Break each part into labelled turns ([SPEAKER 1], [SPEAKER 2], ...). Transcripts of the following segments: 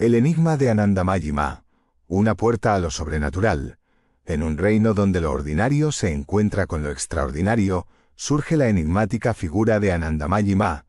[SPEAKER 1] El enigma de Anandamayi Ma, una puerta a lo sobrenatural. En un reino donde lo ordinario se encuentra con lo extraordinario, surge la enigmática figura de Anandamayi Ma,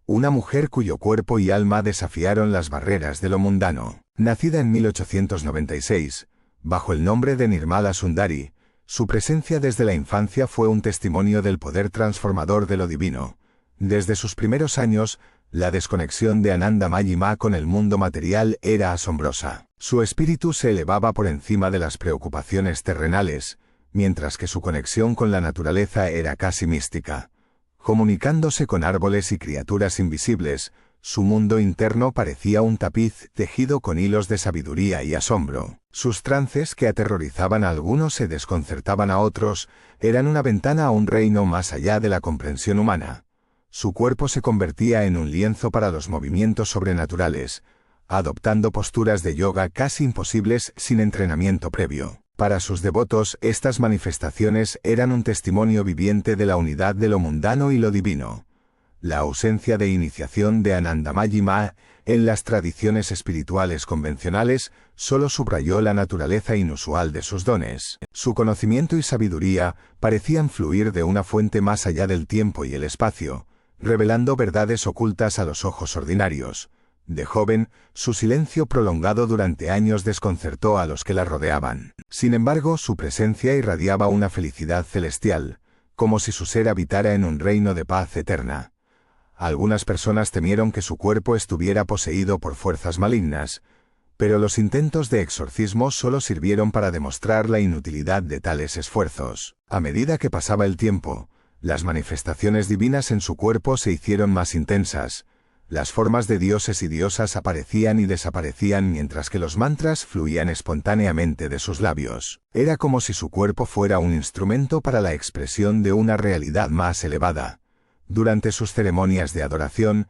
[SPEAKER 1] una mujer cuyo cuerpo y alma desafiaron las barreras de lo mundano. Nacida en 1896, bajo el nombre de Nirmala Sundari, su presencia desde la infancia fue un testimonio del poder transformador de lo divino. Desde sus primeros años, la desconexión de Anandamayi Ma con el mundo material era asombrosa. Su espíritu se elevaba por encima de las preocupaciones terrenales, mientras que su conexión con la naturaleza era casi mística. Comunicándose con árboles y criaturas invisibles, su mundo interno parecía un tapiz tejido con hilos de sabiduría y asombro. Sus trances, que aterrorizaban a algunos y desconcertaban a otros, eran una ventana a un reino más allá de la comprensión humana. Su cuerpo se convertía en un lienzo para los movimientos sobrenaturales, adoptando posturas de yoga casi imposibles sin entrenamiento previo. Para sus devotos, estas manifestaciones eran un testimonio viviente de la unidad de lo mundano y lo divino. La ausencia de iniciación de Anandamayi Ma en las tradiciones espirituales convencionales solo subrayó la naturaleza inusual de sus dones. Su conocimiento y sabiduría parecían fluir de una fuente más allá del tiempo y el espacio, revelando verdades ocultas a los ojos ordinarios. De joven, su silencio prolongado durante años desconcertó a los que la rodeaban. Sin embargo, su presencia irradiaba una felicidad celestial, como si su ser habitara en un reino de paz eterna. Algunas personas temieron que su cuerpo estuviera poseído por fuerzas malignas, pero los intentos de exorcismo solo sirvieron para demostrar la inutilidad de tales esfuerzos. A medida que pasaba el tiempo, las manifestaciones divinas en su cuerpo se hicieron más intensas. Las formas de dioses y diosas aparecían y desaparecían mientras que los mantras fluían espontáneamente de sus labios. Era como si su cuerpo fuera un instrumento para la expresión de una realidad más elevada. Durante sus ceremonias de adoración,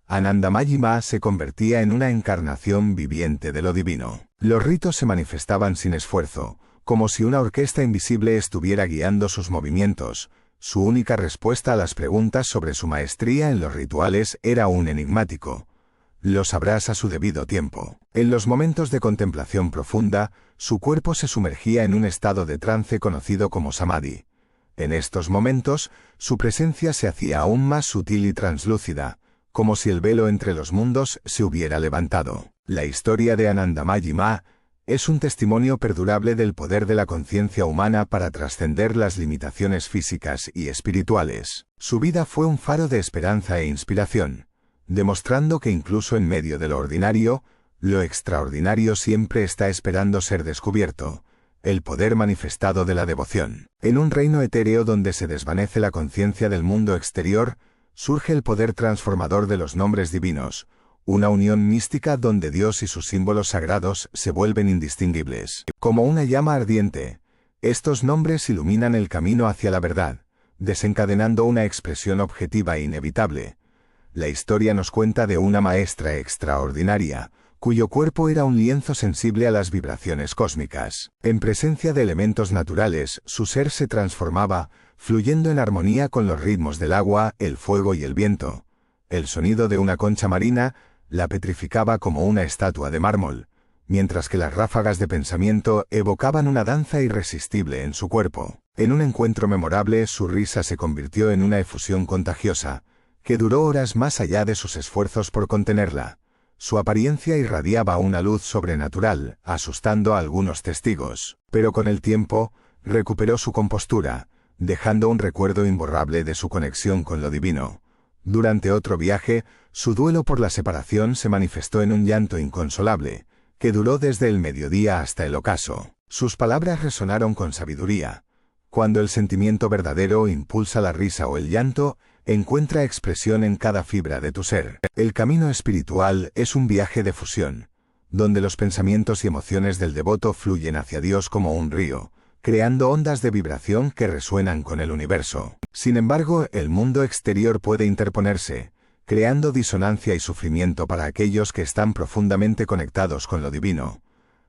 [SPEAKER 1] Anandamayi Ma se convertía en una encarnación viviente de lo divino. Los ritos se manifestaban sin esfuerzo, como si una orquesta invisible estuviera guiando sus movimientos. Su única respuesta a las preguntas sobre su maestría en los rituales era un enigmático: lo sabrás a su debido tiempo. En los momentos de contemplación profunda, su cuerpo se sumergía en un estado de trance conocido como samadhi. En estos momentos, su presencia se hacía aún más sutil y translúcida, como si el velo entre los mundos se hubiera levantado. La historia de Anandamayi Ma es un testimonio perdurable del poder de la conciencia humana para trascender las limitaciones físicas y espirituales. Su vida fue un faro de esperanza e inspiración, demostrando que incluso en medio de lo ordinario, lo extraordinario siempre está esperando ser descubierto. El poder manifestado de la devoción. En un reino etéreo donde se desvanece la conciencia del mundo exterior, surge el poder transformador de los nombres divinos, una unión mística donde Dios y sus símbolos sagrados se vuelven indistinguibles. Como una llama ardiente, estos nombres iluminan el camino hacia la verdad, desencadenando una expresión objetiva e inevitable. La historia nos cuenta de una maestra extraordinaria, cuyo cuerpo era un lienzo sensible a las vibraciones cósmicas. En presencia de elementos naturales, su ser se transformaba, fluyendo en armonía con los ritmos del agua, el fuego y el viento. El sonido de una concha marina la petrificaba como una estatua de mármol, mientras que las ráfagas de pensamiento evocaban una danza irresistible en su cuerpo. En un encuentro memorable, su risa se convirtió en una efusión contagiosa, que duró horas más allá de sus esfuerzos por contenerla. Su apariencia irradiaba una luz sobrenatural, asustando a algunos testigos, pero con el tiempo, recuperó su compostura, dejando un recuerdo imborrable de su conexión con lo divino. Durante otro viaje, su duelo por la separación se manifestó en un llanto inconsolable, que duró desde el mediodía hasta el ocaso. Sus palabras resonaron con sabiduría. Cuando el sentimiento verdadero impulsa la risa o el llanto, encuentra expresión en cada fibra de tu ser. El camino espiritual es un viaje de fusión, donde los pensamientos y emociones del devoto fluyen hacia Dios como un río, creando ondas de vibración que resuenan con el universo. Sin embargo, el mundo exterior puede interponerse, creando disonancia y sufrimiento para aquellos que están profundamente conectados con lo divino.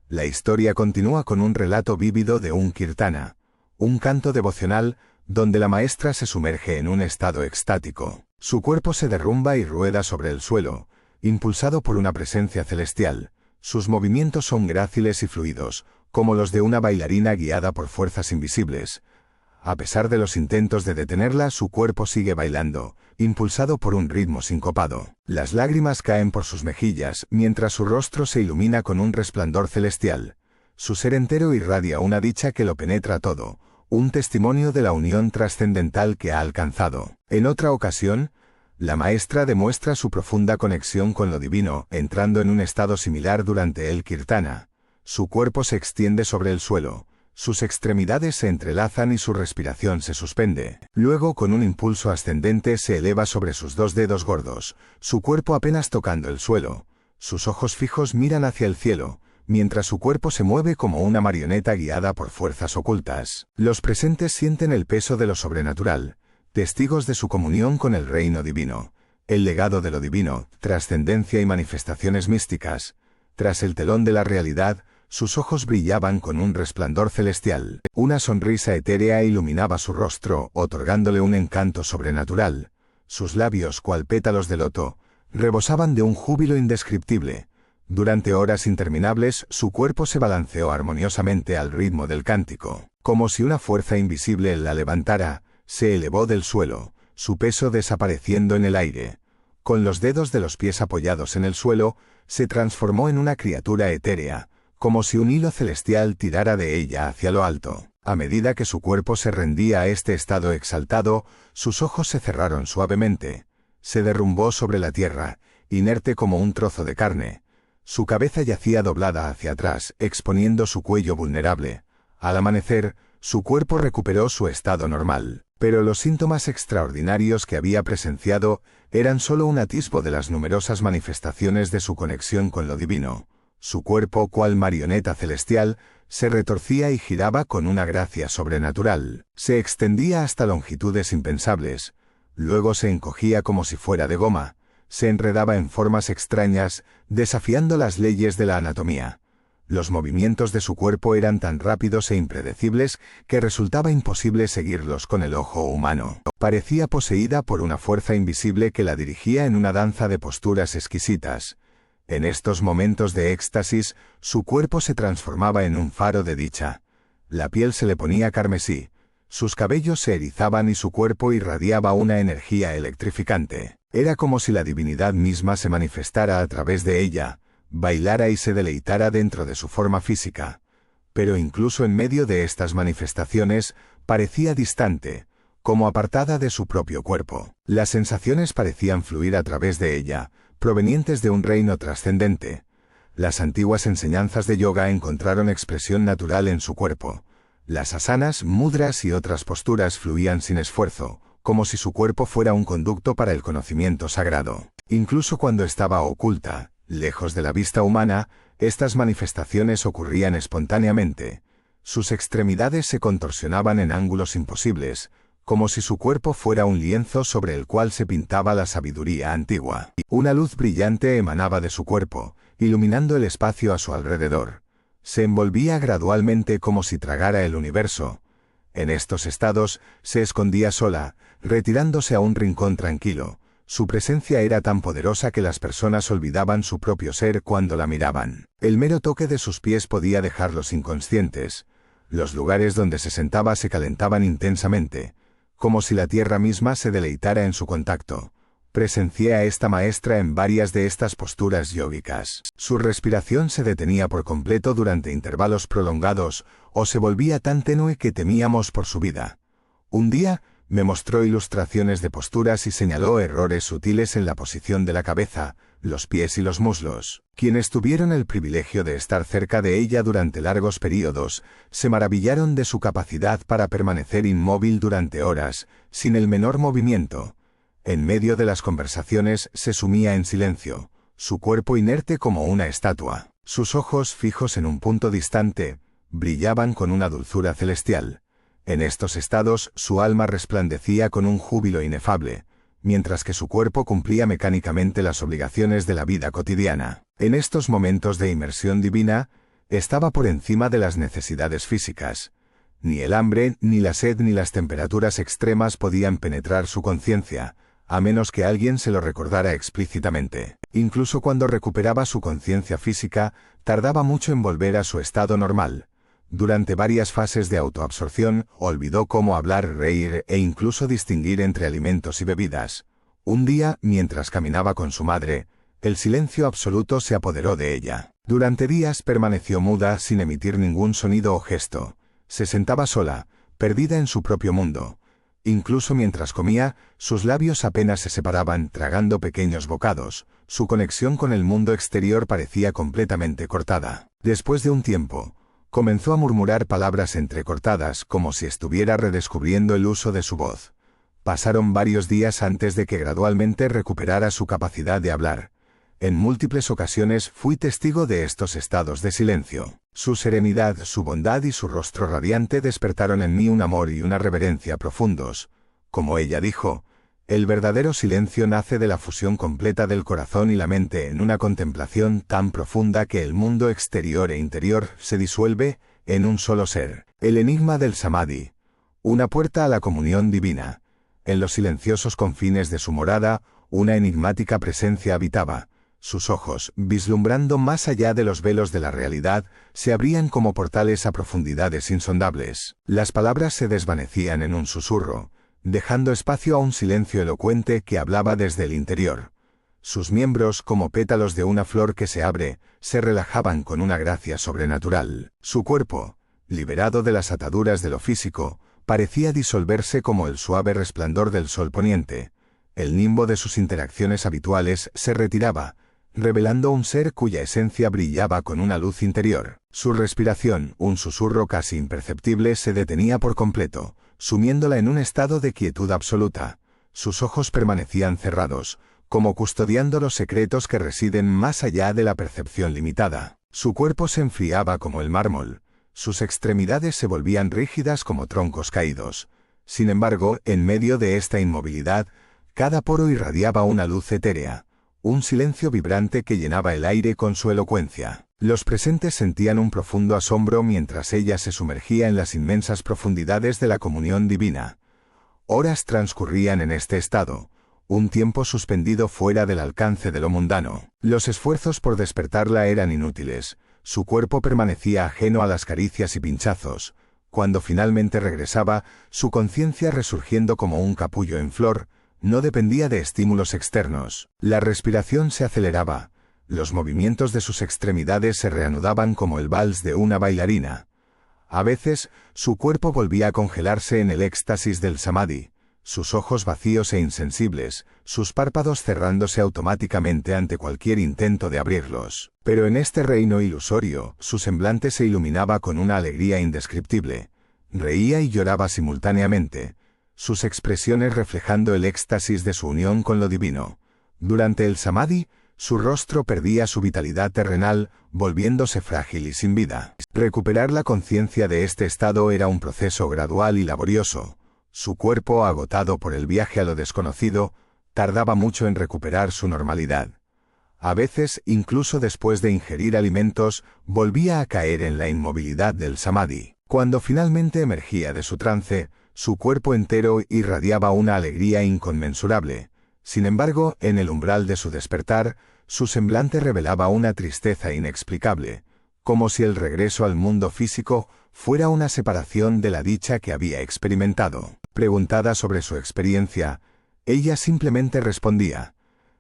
[SPEAKER 1] La historia continúa con un relato vívido de un kirtana, un canto devocional, donde la maestra se sumerge en un estado extático. Su cuerpo se derrumba y rueda sobre el suelo, impulsado por una presencia celestial, Sus movimientos son gráciles y fluidos, como los de una bailarina guiada por fuerzas invisibles. A pesar de los intentos de detenerla, su cuerpo sigue bailando, impulsado por un ritmo sincopado. Las lágrimas caen por sus mejillas, mientras su rostro se ilumina con un resplandor celestial. Su ser entero irradia una dicha que lo penetra todo, un testimonio de la unión trascendental que ha alcanzado. En otra ocasión, la maestra demuestra su profunda conexión con lo divino, entrando en un estado similar durante el kirtana. Su cuerpo se extiende sobre el suelo, sus extremidades se entrelazan y su respiración se suspende. Luego, con un impulso ascendente, se eleva sobre sus 2 dedos gordos, su cuerpo apenas tocando el suelo. Sus ojos fijos miran hacia el cielo, mientras su cuerpo se mueve como una marioneta guiada por fuerzas ocultas. Los presentes sienten el peso de lo sobrenatural, testigos de su comunión con el reino divino, el legado de lo divino, trascendencia y manifestaciones místicas. Tras el telón de la realidad, sus ojos brillaban con un resplandor celestial. Una sonrisa etérea iluminaba su rostro, otorgándole un encanto sobrenatural. Sus labios, cual pétalos de loto, rebosaban de un júbilo indescriptible. Durante horas interminables, su cuerpo se balanceó armoniosamente al ritmo del cántico. Como si una fuerza invisible la levantara, se elevó del suelo, su peso desapareciendo en el aire. Con los dedos de los pies apoyados en el suelo, se transformó en una criatura etérea, como si un hilo celestial tirara de ella hacia lo alto. A medida que su cuerpo se rendía a este estado exaltado, sus ojos se cerraron suavemente. Se derrumbó sobre la tierra, inerte como un trozo de carne. Su cabeza yacía doblada hacia atrás, exponiendo su cuello vulnerable. Al amanecer, su cuerpo recuperó su estado normal. Pero los síntomas extraordinarios que había presenciado eran solo un atisbo de las numerosas manifestaciones de su conexión con lo divino. Su cuerpo, cual marioneta celestial, se retorcía y giraba con una gracia sobrenatural. Se extendía hasta longitudes impensables. Luego se encogía como si fuera de goma. Se enredaba en formas extrañas, desafiando las leyes de la anatomía. Los movimientos de su cuerpo eran tan rápidos e impredecibles que resultaba imposible seguirlos con el ojo humano. Parecía poseída por una fuerza invisible que la dirigía en una danza de posturas exquisitas. En estos momentos de éxtasis, su cuerpo se transformaba en un faro de dicha. La piel se le ponía carmesí, sus cabellos se erizaban y su cuerpo irradiaba una energía electrificante. Era como si la divinidad misma se manifestara a través de ella, bailara y se deleitara dentro de su forma física. Pero incluso en medio de estas manifestaciones, parecía distante, como apartada de su propio cuerpo. Las sensaciones parecían fluir a través de ella, provenientes de un reino trascendente. Las antiguas enseñanzas de yoga encontraron expresión natural en su cuerpo. Las asanas, mudras y otras posturas fluían sin esfuerzo, como si su cuerpo fuera un conducto para el conocimiento sagrado. Incluso cuando estaba oculta, lejos de la vista humana, estas manifestaciones ocurrían espontáneamente. Sus extremidades se contorsionaban en ángulos imposibles, como si su cuerpo fuera un lienzo sobre el cual se pintaba la sabiduría antigua. Una luz brillante emanaba de su cuerpo, iluminando el espacio a su alrededor. Se envolvía gradualmente como si tragara el universo. En estos estados, se escondía sola, retirándose a un rincón tranquilo. Su presencia era tan poderosa que las personas olvidaban su propio ser cuando la miraban. El mero toque de sus pies podía dejarlos inconscientes. Los lugares donde se sentaba se calentaban intensamente, como si la tierra misma se deleitara en su contacto. Presencié a esta maestra en varias de estas posturas yógicas. Su respiración se detenía por completo durante intervalos prolongados, o se volvía tan tenue que temíamos por su vida. Un día, me mostró ilustraciones de posturas y señaló errores sutiles en la posición de la cabeza, los pies y los muslos. Quienes tuvieron el privilegio de estar cerca de ella durante largos períodos, se maravillaron de su capacidad para permanecer inmóvil durante horas, sin el menor movimiento. En medio de las conversaciones se sumía en silencio, su cuerpo inerte como una estatua. Sus ojos, fijos en un punto distante, brillaban con una dulzura celestial. En estos estados, su alma resplandecía con un júbilo inefable, mientras que su cuerpo cumplía mecánicamente las obligaciones de la vida cotidiana. En estos momentos de inmersión divina, estaba por encima de las necesidades físicas. Ni el hambre, ni la sed, ni las temperaturas extremas podían penetrar su conciencia, a menos que alguien se lo recordara explícitamente. Incluso cuando recuperaba su conciencia física, tardaba mucho en volver a su estado normal. Durante varias fases de autoabsorción, olvidó cómo hablar, reír e incluso distinguir entre alimentos y bebidas. Un día, mientras caminaba con su madre, el silencio absoluto se apoderó de ella. Durante días permaneció muda sin emitir ningún sonido o gesto. Se sentaba sola, perdida en su propio mundo. Incluso mientras comía, sus labios apenas se separaban, tragando pequeños bocados. Su conexión con el mundo exterior parecía completamente cortada. Después de un tiempo, comenzó a murmurar palabras entrecortadas, como si estuviera redescubriendo el uso de su voz. Pasaron varios días antes de que gradualmente recuperara su capacidad de hablar. En múltiples ocasiones fui testigo de estos estados de silencio. Su serenidad, su bondad y su rostro radiante despertaron en mí un amor y una reverencia profundos. Como ella dijo, el verdadero silencio nace de la fusión completa del corazón y la mente en una contemplación tan profunda que el mundo exterior e interior se disuelve en un solo ser. El enigma del Samadhi, una puerta a la comunión divina. En los silenciosos confines de su morada, una enigmática presencia habitaba. Sus ojos, vislumbrando más allá de los velos de la realidad, se abrían como portales a profundidades insondables. Las palabras se desvanecían en un susurro, dejando espacio a un silencio elocuente que hablaba desde el interior. Sus miembros, como pétalos de una flor que se abre, se relajaban con una gracia sobrenatural. Su cuerpo, liberado de las ataduras de lo físico, parecía disolverse como el suave resplandor del sol poniente. El nimbo de sus interacciones habituales se retiraba, revelando un ser cuya esencia brillaba con una luz interior. Su respiración, un susurro casi imperceptible, se detenía por completo, sumiéndola en un estado de quietud absoluta. Sus ojos permanecían cerrados, como custodiando los secretos que residen más allá de la percepción limitada. Su cuerpo se enfriaba como el mármol, sus extremidades se volvían rígidas como troncos caídos. Sin embargo, en medio de esta inmovilidad, cada poro irradiaba una luz etérea, un silencio vibrante que llenaba el aire con su elocuencia. Los presentes sentían un profundo asombro mientras ella se sumergía en las inmensas profundidades de la comunión divina. Horas transcurrían en este estado, un tiempo suspendido fuera del alcance de lo mundano. Los esfuerzos por despertarla eran inútiles, su cuerpo permanecía ajeno a las caricias y pinchazos. Cuando finalmente regresaba, su conciencia resurgiendo como un capullo en flor, no dependía de estímulos externos. La respiración se aceleraba, los movimientos de sus extremidades se reanudaban como el vals de una bailarina. A veces, su cuerpo volvía a congelarse en el éxtasis del samadhi, sus ojos vacíos e insensibles, sus párpados cerrándose automáticamente ante cualquier intento de abrirlos. Pero en este reino ilusorio, su semblante se iluminaba con una alegría indescriptible. Reía y lloraba simultáneamente, sus expresiones reflejando el éxtasis de su unión con lo divino. Durante el samadhi, su rostro perdía su vitalidad terrenal, volviéndose frágil y sin vida. Recuperar la conciencia de este estado era un proceso gradual y laborioso. Su cuerpo, agotado por el viaje a lo desconocido, tardaba mucho en recuperar su normalidad. A veces, incluso después de ingerir alimentos, volvía a caer en la inmovilidad del samadhi. Cuando finalmente emergía de su trance, su cuerpo entero irradiaba una alegría inconmensurable. Sin embargo, en el umbral de su despertar, su semblante revelaba una tristeza inexplicable, como si el regreso al mundo físico fuera una separación de la dicha que había experimentado. Preguntada sobre su experiencia, ella simplemente respondía: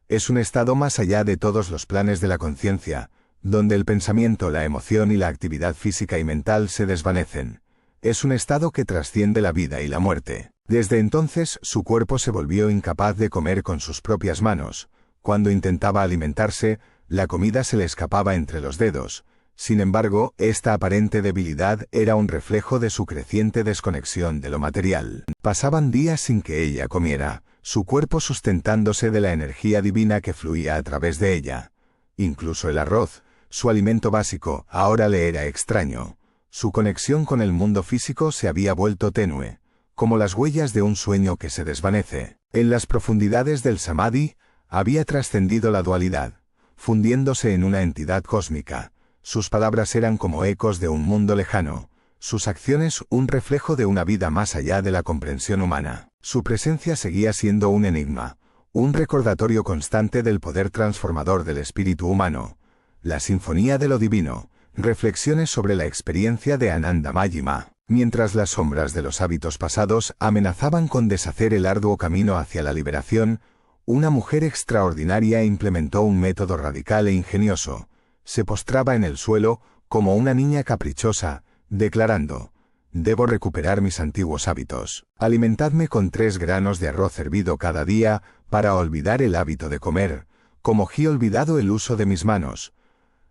[SPEAKER 1] es un estado más allá de todos los planes de la conciencia, donde el pensamiento, la emoción y la actividad física y mental se desvanecen. Es un estado que trasciende la vida y la muerte. Desde entonces, su cuerpo se volvió incapaz de comer con sus propias manos. Cuando intentaba alimentarse, la comida se le escapaba entre los dedos. Sin embargo, esta aparente debilidad era un reflejo de su creciente desconexión de lo material. Pasaban días sin que ella comiera, su cuerpo sustentándose de la energía divina que fluía a través de ella. Incluso el arroz, su alimento básico, ahora le era extraño. Su conexión con el mundo físico se había vuelto tenue, como las huellas de un sueño que se desvanece. En las profundidades del samadhi, había trascendido la dualidad, fundiéndose en una entidad cósmica. Sus palabras eran como ecos de un mundo lejano, sus acciones un reflejo de una vida más allá de la comprensión humana. Su presencia seguía siendo un enigma, un recordatorio constante del poder transformador del espíritu humano. La Sinfonía de lo Divino, reflexiones sobre la experiencia de Anandamayi Ma. Mientras las sombras de los hábitos pasados amenazaban con deshacer el arduo camino hacia la liberación, una mujer extraordinaria implementó un método radical e ingenioso. Se postraba en el suelo, como una niña caprichosa, declarando: «Debo recuperar mis antiguos hábitos. Alimentadme con 3 granos de arroz hervido cada día, para olvidar el hábito de comer, como he olvidado el uso de mis manos».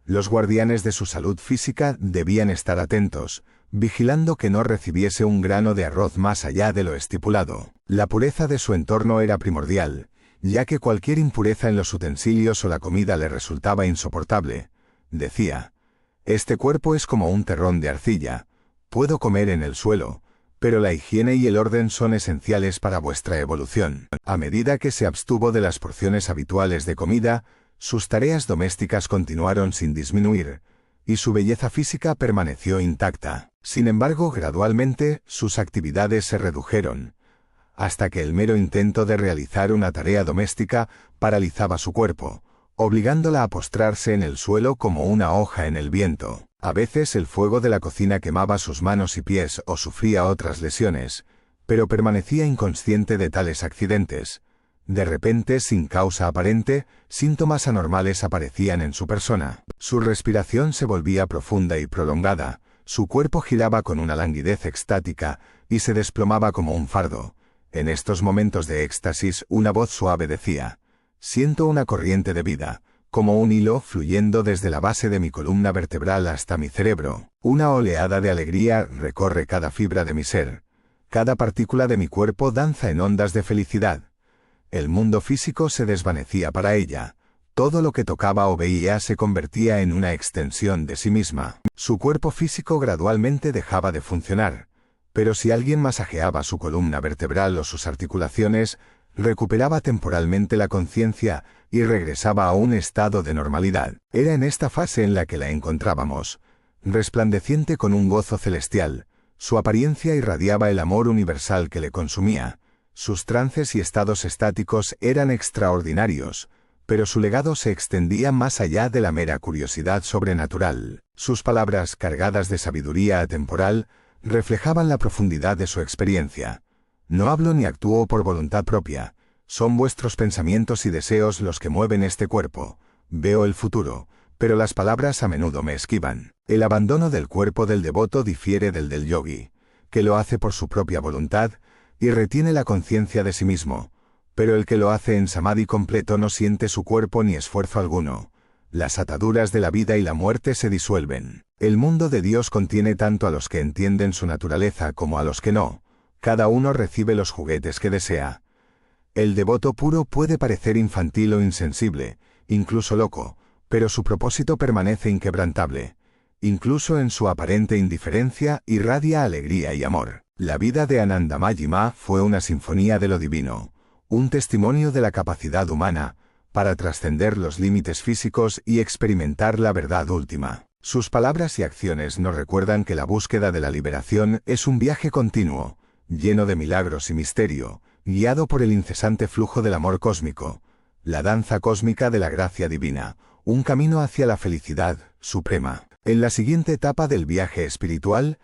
[SPEAKER 1] Los guardianes de su salud física debían estar atentos, vigilando que no recibiese un grano de arroz más allá de lo estipulado. La pureza de su entorno era primordial, ya que cualquier impureza en los utensilios o la comida le resultaba insoportable. Decía: «Este cuerpo es como un terrón de arcilla. Puedo comer en el suelo, pero la higiene y el orden son esenciales para vuestra evolución». A medida que se abstuvo de las porciones habituales de comida, sus tareas domésticas continuaron sin disminuir, y su belleza física permaneció intacta. Sin embargo, gradualmente, sus actividades se redujeron, hasta que el mero intento de realizar una tarea doméstica paralizaba su cuerpo, obligándola a postrarse en el suelo como una hoja en el viento. A veces el fuego de la cocina quemaba sus manos y pies o sufría otras lesiones, pero permanecía inconsciente de tales accidentes. De repente, sin causa aparente, síntomas anormales aparecían en su persona. Su respiración se volvía profunda y prolongada, su cuerpo giraba con una languidez extática y se desplomaba como un fardo. En estos momentos de éxtasis, una voz suave decía: «Siento una corriente de vida, como un hilo fluyendo desde la base de mi columna vertebral hasta mi cerebro. Una oleada de alegría recorre cada fibra de mi ser. Cada partícula de mi cuerpo danza en ondas de felicidad». El mundo físico se desvanecía para ella. Todo lo que tocaba o veía se convertía en una extensión de sí misma. Su cuerpo físico gradualmente dejaba de funcionar, pero si alguien masajeaba su columna vertebral o sus articulaciones, recuperaba temporalmente la conciencia y regresaba a un estado de normalidad. Era en esta fase en la que la encontrábamos, resplandeciente con un gozo celestial. Su apariencia irradiaba el amor universal que le consumía. Sus trances y estados estáticos eran extraordinarios, pero su legado se extendía más allá de la mera curiosidad sobrenatural. Sus palabras, cargadas de sabiduría atemporal, reflejaban la profundidad de su experiencia. «No hablo ni actúo por voluntad propia. Son vuestros pensamientos y deseos los que mueven este cuerpo. Veo el futuro, pero las palabras a menudo me esquivan». El abandono del cuerpo del devoto difiere del yogi, que lo hace por su propia voluntad y retiene la conciencia de sí mismo, pero el que lo hace en samadhi completo no siente su cuerpo ni esfuerzo alguno. Las ataduras de la vida y la muerte se disuelven. El mundo de Dios contiene tanto a los que entienden su naturaleza como a los que no. Cada uno recibe los juguetes que desea. El devoto puro puede parecer infantil o insensible, incluso loco, pero su propósito permanece inquebrantable. Incluso en su aparente indiferencia irradia alegría y amor. La vida de Anandamayi Ma fue una sinfonía de lo divino, un testimonio de la capacidad humana para trascender los límites físicos y experimentar la verdad última. Sus palabras y acciones nos recuerdan que la búsqueda de la liberación es un viaje continuo, lleno de milagros y misterio, guiado por el incesante flujo del amor cósmico, la danza cósmica de la gracia divina, un camino hacia la felicidad suprema. En la siguiente etapa del viaje espiritual,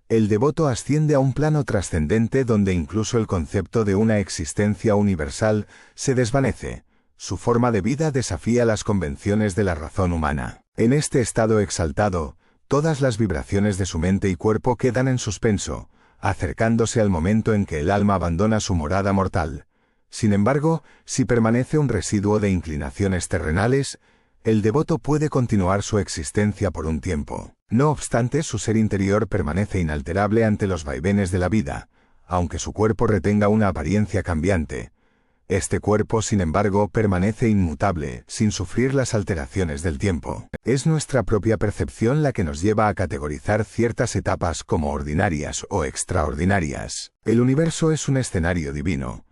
[SPEAKER 1] el devoto asciende a un plano trascendente donde incluso el concepto de una existencia universal se desvanece. Su forma de vida desafía las convenciones de la razón humana. En este estado exaltado, todas las vibraciones de su mente y cuerpo quedan en suspenso, acercándose al momento en que el alma abandona su morada mortal. Sin embargo, si permanece un residuo de inclinaciones terrenales, el devoto puede continuar su existencia por un tiempo. No obstante, su ser interior permanece inalterable ante los vaivenes de la vida, aunque su cuerpo retenga una apariencia cambiante. Este cuerpo, sin embargo, permanece inmutable, sin sufrir las alteraciones del tiempo. Es nuestra propia percepción la que nos lleva a categorizar ciertas etapas como ordinarias o extraordinarias. El universo es un escenario divino,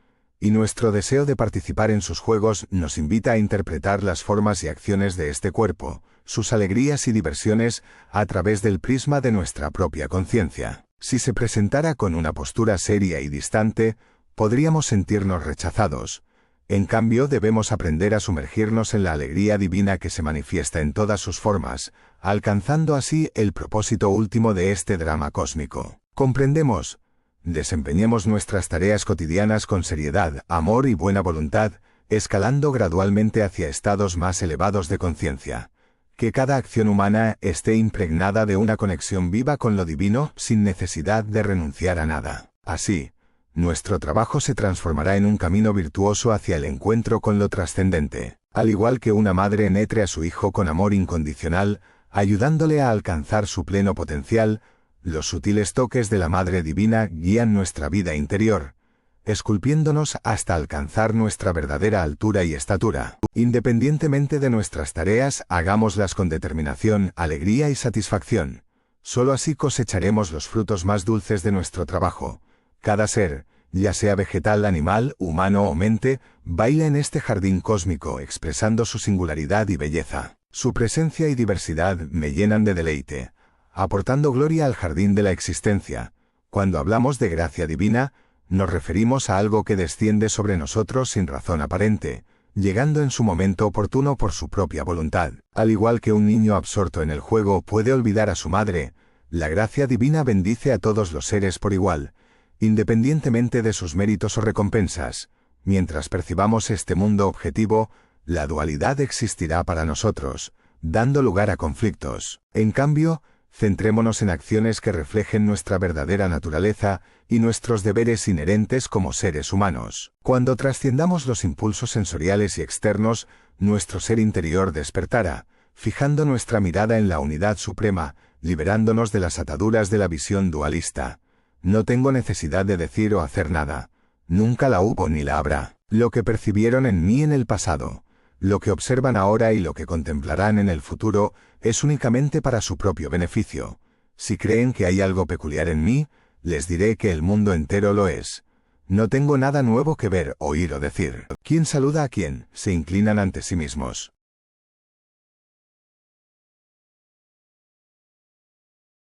[SPEAKER 1] y nuestro deseo de participar en sus juegos nos invita a interpretar las formas y acciones de este cuerpo, sus alegrías y diversiones, a través del prisma de nuestra propia conciencia. Si se presentara con una postura seria y distante, podríamos sentirnos rechazados. En cambio, debemos aprender a sumergirnos en la alegría divina que se manifiesta en todas sus formas, alcanzando así el propósito último de este drama cósmico. Comprendemos. Desempeñemos nuestras tareas cotidianas con seriedad, amor y buena voluntad, escalando gradualmente hacia estados más elevados de conciencia. Que cada acción humana esté impregnada de una conexión viva con lo divino sin necesidad de renunciar a nada. Así, nuestro trabajo se transformará en un camino virtuoso hacia el encuentro con lo trascendente. Al igual que una madre nutre a su hijo con amor incondicional, ayudándole a alcanzar su pleno potencial, los sutiles toques de la Madre Divina guían nuestra vida interior, esculpiéndonos hasta alcanzar nuestra verdadera altura y estatura. Independientemente de nuestras tareas, hagámoslas con determinación, alegría y satisfacción. Solo así cosecharemos los frutos más dulces de nuestro trabajo. Cada ser, ya sea vegetal, animal, humano o mente, baila en este jardín cósmico expresando su singularidad y belleza. Su presencia y diversidad me llenan de deleite, aportando gloria al jardín de la existencia. Cuando hablamos de gracia divina, nos referimos a algo que desciende sobre nosotros sin razón aparente, llegando en su momento oportuno por su propia voluntad. Al igual que un niño absorto en el juego puede olvidar a su madre, la gracia divina bendice a todos los seres por igual, independientemente de sus méritos o recompensas. Mientras percibamos este mundo objetivo, la dualidad existirá para nosotros, dando lugar a conflictos. En cambio, centrémonos en acciones que reflejen nuestra verdadera naturaleza y nuestros deberes inherentes como seres humanos. Cuando trasciendamos los impulsos sensoriales y externos, nuestro ser interior despertará, fijando nuestra mirada en la unidad suprema, liberándonos de las ataduras de la visión dualista. No tengo necesidad de decir o hacer nada. Nunca la hubo ni la habrá. Lo que percibieron en mí en el pasado, lo que observan ahora y lo que contemplarán en el futuro, es únicamente para su propio beneficio. Si creen que hay algo peculiar en mí, les diré que el mundo entero lo es. No tengo nada nuevo que ver, oír o decir. ¿Quién saluda a quién? Se inclinan ante sí mismos.